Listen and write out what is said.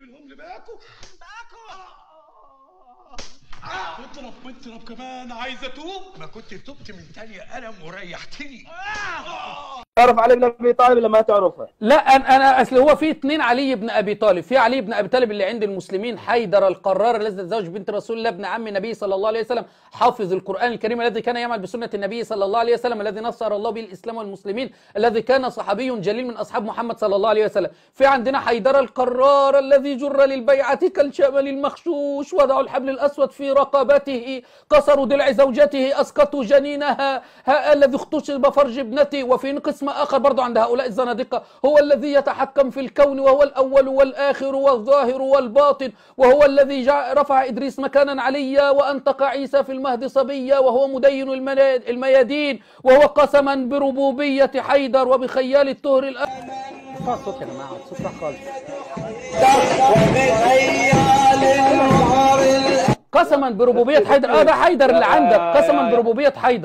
منهم لباكو مطرب كمان عايز اتوب. ما كنت تبت من تانية قلم وريحتني. تعرف علي بن ابي طالب ولا ما تعرفه؟ لا انا اصل هو في اثنين علي بن ابي طالب، في علي بن ابي طالب اللي عند المسلمين حيدر القرار الذي تزوج بنت رسول الله ابن عم النبي صلى الله عليه وسلم، حافظ القران الكريم الذي كان يعمل بسنه النبي صلى الله عليه وسلم، الذي نصر الله به الاسلام والمسلمين، الذي كان صحابي جليل من اصحاب محمد صلى الله عليه وسلم. في عندنا حيدر القرار الذي جر للبيعه كالشمل المخشوش، وضعوا الحبل الاسود في رقبته، كسروا ضلع زوجته، اسقطوا جنينها، الذي اغتصب فرج ابنته. وفي قسم آخر برضو عند هؤلاء الزنادقة، هو الذي يتحكم في الكون، وهو الأول والآخر والظاهر والباطن، وهو الذي رفع إدريس مكانا عليا، وأنطق عيسى في المهد صبيا، وهو مدين الميادين، وهو قسما بربوبية حيدر وبخيال الطهر صوت يا جماعة، صوت راح خالص. قسما بربوبية حيدر، ده حيدر اللي عندك، قسما بربوبية حيدر.